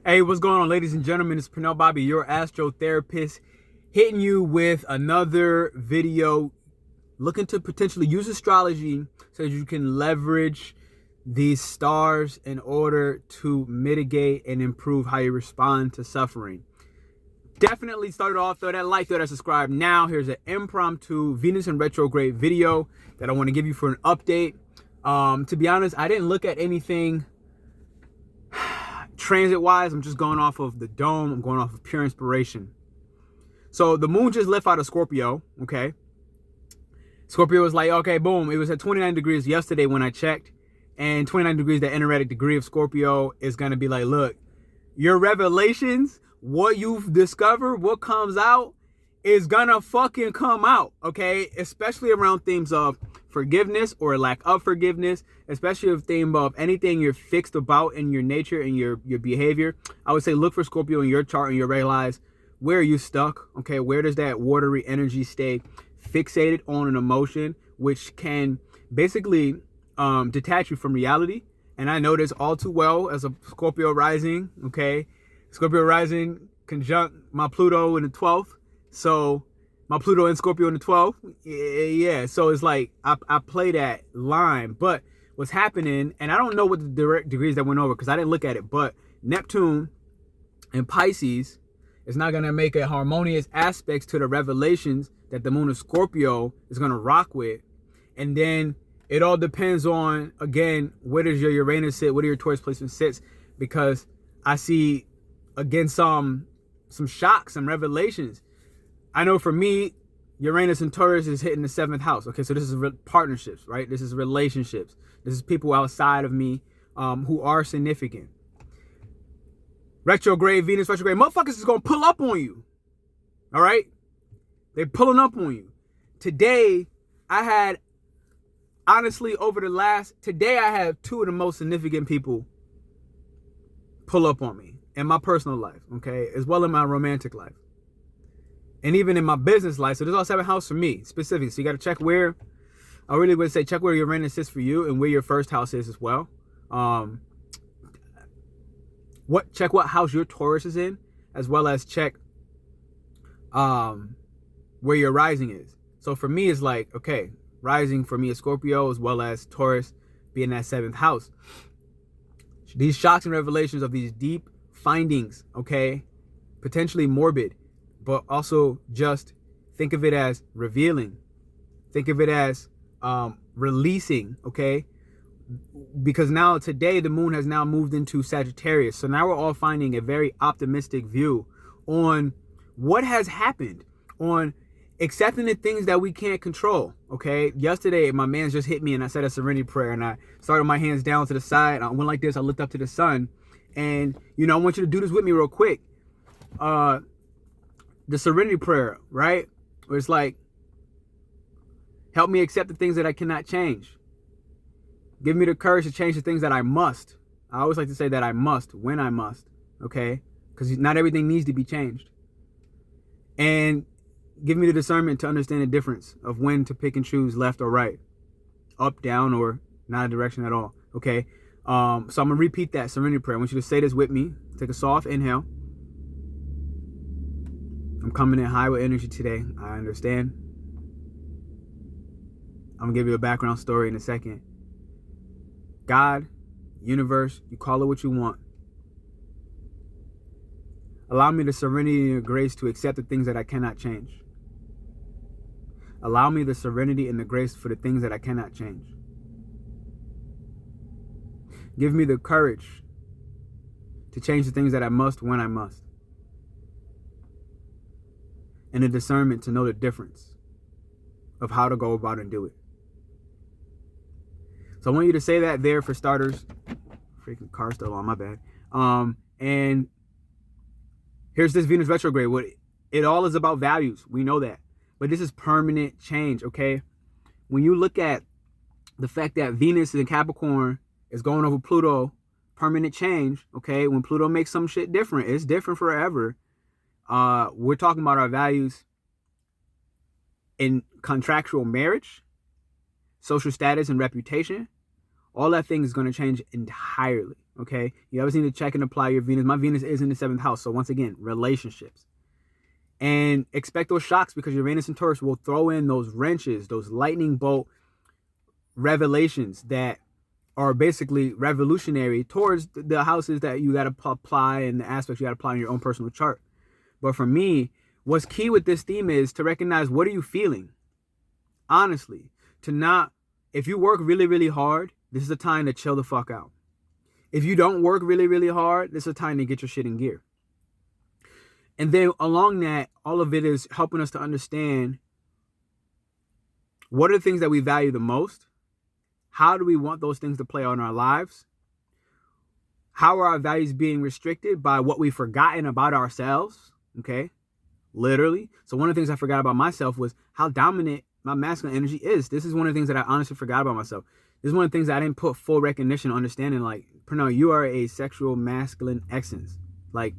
Hey, what's going on, ladies and gentlemen? It's PernellBobby, your astrotherapist, hitting you with another video looking to potentially use astrology so that you can leverage these stars in order to mitigate and improve how you respond to suffering. Definitely started off, throw that like, throw that subscribe. Now, here's an impromptu Venus in retrograde video that I want to give you for an update. To be honest, I didn't look at anything transit wise. I'm just going off of the dome. I'm going off of pure inspiration. So the moon just left out of Scorpio. Okay, Scorpio was like, okay, boom, it was at 29 degrees yesterday when I checked, and 29 degrees, the energetic degree of Scorpio, is going to be like, look, your revelations, what you've discovered, what comes out is gonna fucking come out. Okay, especially around themes of forgiveness or lack of forgiveness, especially if theme of anything you're fixed about in your nature and your behavior. I would say look for Scorpio in your chart and you'll realize, where are you stuck? Okay, where does that watery energy stay fixated on an emotion, which can basically detach you from reality. And I know this all too well as a Scorpio rising. Okay, Scorpio rising conjunct my Pluto in the 12th. So my Pluto and Scorpio in the 12th. Yeah. So it's like I play that line. But what's happening, and I don't know what the direct degrees that went over because I didn't look at it, but Neptune and Pisces is not going to make a harmonious aspects to the revelations that the moon of Scorpio is going to rock with. And then it all depends on, again, where does your Uranus sit? Where do your Taurus placement sits? Because I see, again, some shocks, some revelations. I know for me, Uranus and Taurus is hitting the 7th house. Okay, so this is partnerships, right? This is relationships. This is people outside of me who are significant. Retrograde, Venus retrograde, motherfuckers is going to pull up on you. All right? They're pulling up on you. Today, I had, honestly, today I have two of the most significant people pull up on me in my personal life, okay, as well in my romantic life. And even in my business life. So this is all 7th house for me, specifically. So you got to check where, I really would say check where your Uranus is for you and where your first house is as well. Check what house your Taurus is in, as well as check where your rising is. So for me, it's like, okay, rising for me is Scorpio, as well as Taurus being that 7th house. These shocks and revelations of these deep findings, okay, potentially morbid, but also just think of it as revealing. Think of it as releasing, okay? Because now today the moon has now moved into Sagittarius. So now we're all finding a very optimistic view on what has happened, on accepting the things that we can't control, okay? Yesterday, my man just hit me and I said a serenity prayer and I started my hands down to the side. I went like this, I looked up to the sun. And, you know, I want you to do this with me real quick. The serenity prayer, right? Where it's like, help me accept the things that I cannot change. Give me the courage to change the things that I must. I always like to say that I must when I must, okay? Because not everything needs to be changed. And give me the discernment to understand the difference of when to pick and choose left or right, up, down, or not a direction at all, okay? So I'm going to repeat that serenity prayer. I want you to say this with me. Take a soft inhale. I'm coming in high with energy today. I understand. I'm going to give you a background story in a second. God, universe, you call it what you want. Allow me the serenity and the grace to accept the things that I cannot change. Allow me the serenity and the grace for the things that I cannot change. Give me the courage to change the things that I must when I must. And the discernment to know the difference of how to go about and do it. So I want you to say that there for starters. Freaking car still on, my bad. And here's this Venus retrograde. What it all is about values. We know that. But this is permanent change, okay? When you look at the fact that Venus in Capricorn is going over Pluto, permanent change, okay? When Pluto makes some shit different, it's different forever. We're talking about our values in contractual marriage, social status and reputation. All that thing is going to change entirely. okay? You always need to check and apply your Venus. My Venus is in the 7th house. So once again, relationships. And expect those shocks because your Venus and Taurus will throw in those wrenches, those lightning bolt revelations that are basically revolutionary towards the houses that you got to apply and the aspects you got to apply in your own personal chart. But for me, what's key with this theme is to recognize, what are you feeling? Honestly, if you work really, really hard, this is a time to chill the fuck out. If you don't work really, really hard, this is a time to get your shit in gear. And then along that, all of it is helping us to understand what are the things that we value the most? How do we want those things to play out in our lives? How are our values being restricted by what we've forgotten about ourselves? Okay, literally. So one of the things I forgot about myself was how dominant my masculine energy is. This is one of the things that I honestly forgot about myself. This is one of the things that I didn't put full recognition, understanding. Like, Pernell, you are a sexual masculine essence. Like,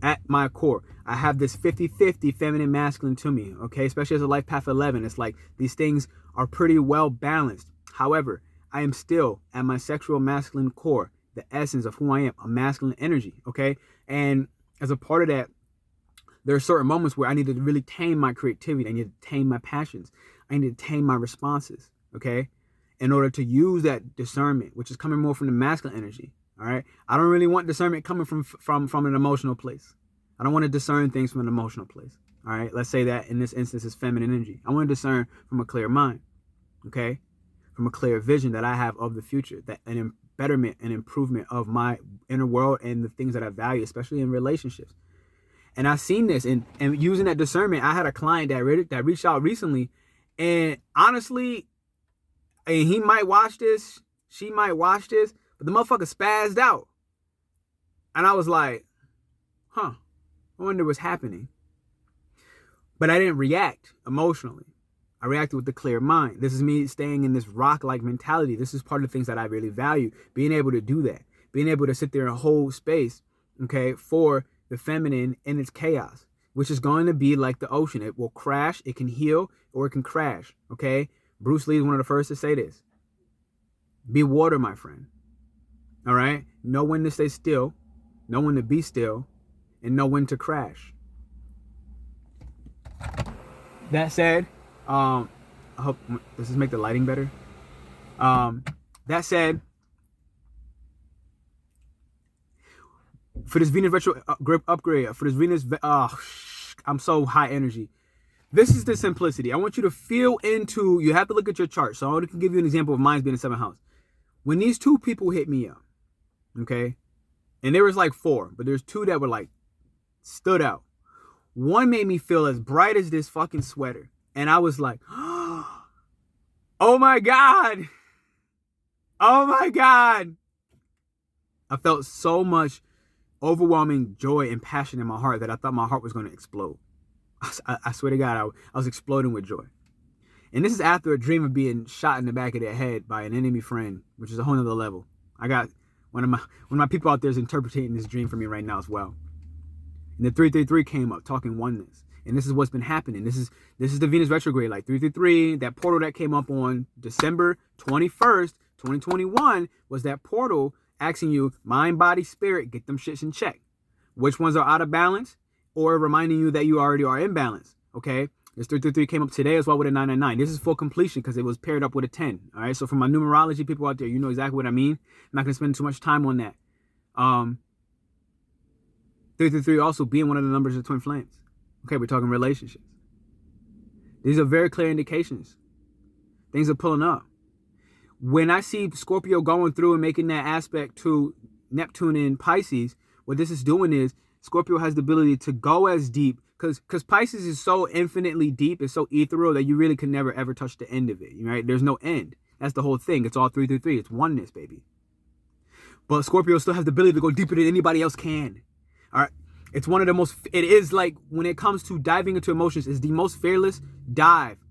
at my core, I have this 50-50 feminine masculine to me. Okay, especially as a life path 11, it's like these things are pretty well balanced. However, I am still at my sexual masculine core, the essence of who I am, a masculine energy. Okay, and as a part of that, there are certain moments where I need to really tame my creativity. I need to tame my passions. I need to tame my responses, okay? In order to use that discernment, which is coming more from the masculine energy, all right? I don't really want discernment coming from an emotional place. I don't want to discern things from an emotional place, all right? Let's say that in this instance is feminine energy. I want to discern from a clear mind, okay? From a clear vision that I have of the future, that an betterment and improvement of my inner world and the things that I value, especially in relationships. And I've seen this, and using that discernment, I had a client that reached out recently, and honestly, and he might watch this, she might watch this, but the motherfucker spazzed out. And I was like, I wonder what's happening. But I didn't react emotionally. I reacted with a clear mind. This is me staying in this rock-like mentality. This is part of the things that I really value, being able to do that, being able to sit there and hold space, okay, for the feminine in its chaos, which is going to be like the ocean. It will crash, it can heal, or it can crash, okay? Bruce Lee is one of the first to say this. Be water, my friend, all right? Know when to stay still, know when to be still, and know when to crash. That said, I hope, does this make the lighting better? That said, for this Venus Retrograde upgrade, for this Venus, I'm so high energy. This is the simplicity. I want you to feel into, you have to look at your chart. So I can give you an example of mine being in 7th house. When these two people hit me up, okay, and there was like 4, but there's 2 that were like, stood out. One made me feel as bright as this fucking sweater. And I was like, oh my God. Oh my God. I felt so much overwhelming joy and passion in my heart that I thought my heart was going to explode. I swear to God, I was exploding with joy. And this is after a dream of being shot in the back of the head by an enemy friend, which is a whole nother level. I got one of my people out there is interpreting this dream for me right now as well. And the 333 came up talking oneness. And this is what's been happening. This is the Venus retrograde, like 333, that portal that came up on December 21st, 2021 was that portal asking you, mind, body, spirit, get them shits in check. Which ones are out of balance, or reminding you that you already are in balance, okay? This 333 came up today as well with a 999. This is full completion because it was paired up with a 10, all right? So for my numerology people out there, you know exactly what I mean. I'm not going to spend too much time on that. 333 also being one of the numbers of twin flames. Okay, we're talking relationships. These are very clear indications. Things are pulling up. When I see Scorpio going through and making that aspect to Neptune and Pisces, what this is doing is Scorpio has the ability to go as deep, because Pisces is so infinitely deep, it's so ethereal that you really can never ever touch the end of it, right? There's no end. That's the whole thing. It's all 333. It's oneness, baby. But Scorpio still has the ability to go deeper than anybody else can. All right. It's one of the most, it is like, when it comes to diving into emotions, it's the most fearless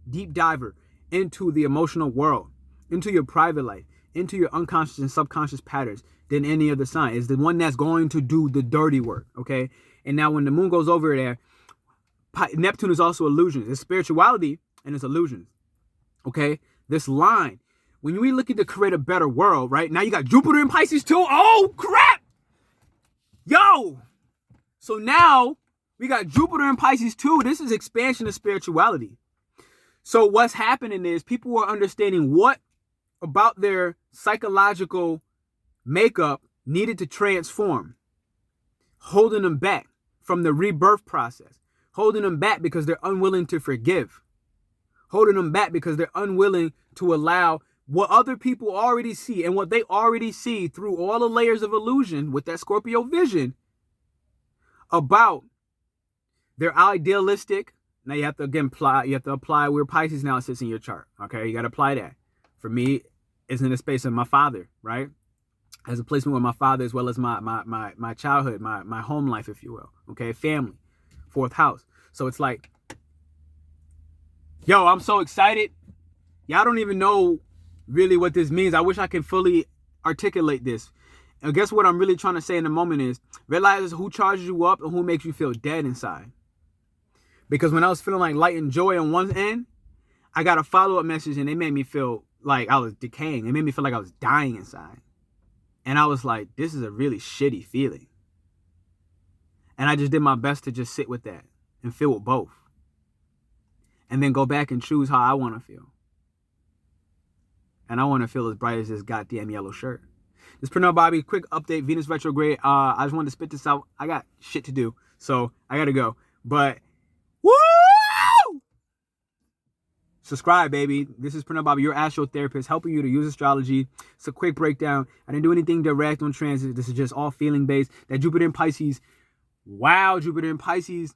deep diver into the emotional world, into your private life, into your unconscious and subconscious patterns than any other sign. It's the one that's going to do the dirty work, okay? And now when the moon goes over there, Neptune is also illusions. It's spirituality and it's illusions, okay? This line, when we look at to create a better world, right? Now you got Jupiter in Pisces too. Oh, crap. Yo. So now we got Jupiter in Pisces too. This is expansion of spirituality. So what's happening is people are understanding what about their psychological makeup needed to transform, holding them back from the rebirth process, holding them back because they're unwilling to forgive, holding them back because they're unwilling to allow what other people already see and what they already see through all the layers of illusion with that Scorpio vision about their idealistic. Now you have to again apply where Pisces now sits in your chart. Okay, you got to apply that. For me, it's in the space of my father, right? As a placement with my father, as well as my childhood, my home life, if you will. Okay, family, fourth house. So it's like, yo, I'm so excited. Y'all don't even know really what this means. I wish I could fully articulate this. And guess what I'm really trying to say in the moment is realize who charges you up and who makes you feel dead inside. Because when I was feeling like light and joy on one end, I got a follow-up message and it made me feel like I was decaying. It made me feel like I was dying inside. And I was like, this is a really shitty feeling. And I just did my best to just sit with that and feel with both. And then go back and choose how I want to feel. And I want to feel as bright as this goddamn yellow shirt. This Pernell Bobby, quick update, Venus Retrograde. I just wanted to spit this out. I got shit to do, so I got to go. But, woo! Subscribe, baby. This is Pernell Bobby, your AstroTherapist, helping you to use astrology. It's a quick breakdown. I didn't do anything direct on transit. This is just all feeling-based. That Jupiter in Pisces, wow, Jupiter in Pisces.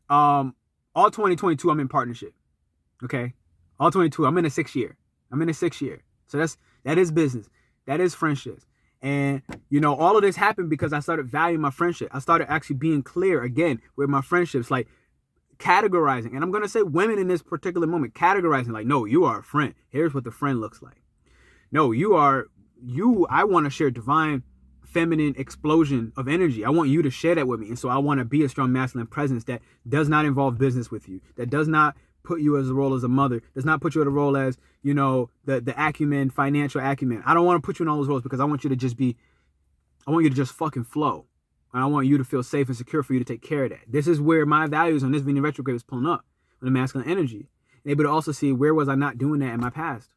All 2022, I'm in partnership, okay? All 22, I'm in a 6th year. So that is business. That is friendships. And, you know, all of this happened because I started valuing my friendship. I started actually being clear again with my friendships, like categorizing. And I'm going to say women in this particular moment, categorizing like, no, you are a friend. Here's what the friend looks like. No, I want to share divine feminine explosion of energy. I want you to share that with me. And so I want to be a strong masculine presence that does not involve business with you, that does not put you as a role as a mother, does not put you in a role as, you know, the acumen, financial acumen. I don't want to put you in all those roles because I want you to just fucking flow. And I want you to feel safe and secure for you to take care of that. This is where my values on this Venus retrograde was pulling up with the masculine energy. And able to also see where was I not doing that in my past.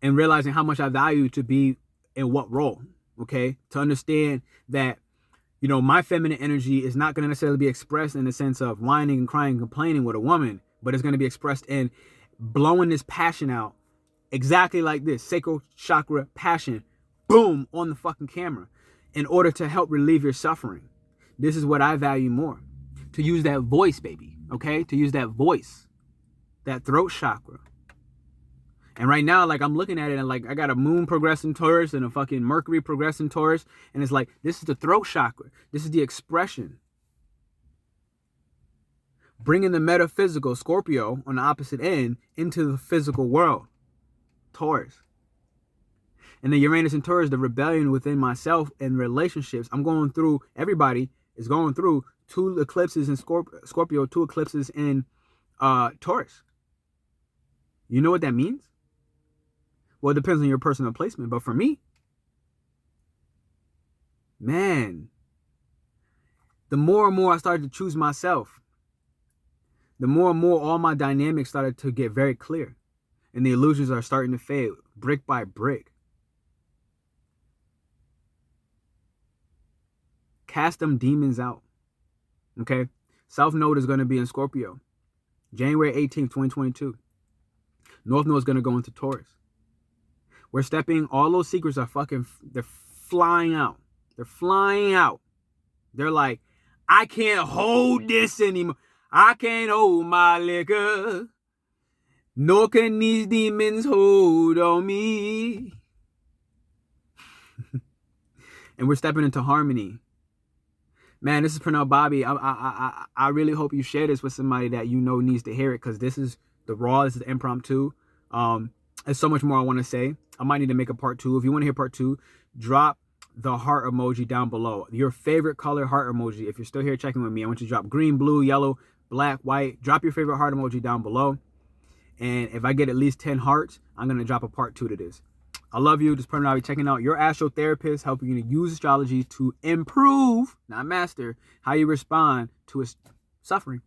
And realizing how much I value to be in what role, okay? To understand that, you know, my feminine energy is not going to necessarily be expressed in the sense of whining and crying and complaining with a woman, but it's going to be expressed in blowing this passion out exactly like this, sacral chakra passion, boom, on the fucking camera in order to help relieve your suffering. This is what I value more. To use that voice, baby, okay? To use that voice, that throat chakra. And right now, like, I'm looking at it and like I got a moon progressing Taurus and a fucking Mercury progressing Taurus. And it's like, this is the throat chakra. This is the expression. Bringing the metaphysical, Scorpio, on the opposite end into the physical world, Taurus. And the Uranus and Taurus, the rebellion within myself and relationships. I'm going through, everybody is going through 2 eclipses in Scorpio, 2 eclipses in Taurus. You know what that means? Well, it depends on your personal placement. But for me, man, the more and more I started to choose myself, the more and more all my dynamics started to get very clear. And the illusions are starting to fade brick by brick. Cast them demons out. Okay? South Node is going to be in Scorpio. January 18th, 2022. North Node is going to go into Taurus. We're stepping, all those secrets are they're flying out. They're flying out. They're like, I can't hold this anymore. I can't hold my liquor. Nor can these demons hold on me. And we're stepping into harmony. Man, this is Pernell Bobby. I really hope you share this with somebody that you know needs to hear it, because this is the raw, this is the impromptu. There's so much more I want to say. I might need to make a part 2. If you want to hear part 2, drop the heart emoji down below. Your favorite color heart emoji. If you're still here checking with me, I want you to drop green, blue, yellow, black, white. Drop your favorite heart emoji down below. And if I get at least 10 hearts, I'm going to drop a part 2 to this. I love you. This is PernellBobby checking out your AstroTherapist, helping you to use astrology to improve, not master, how you respond to suffering.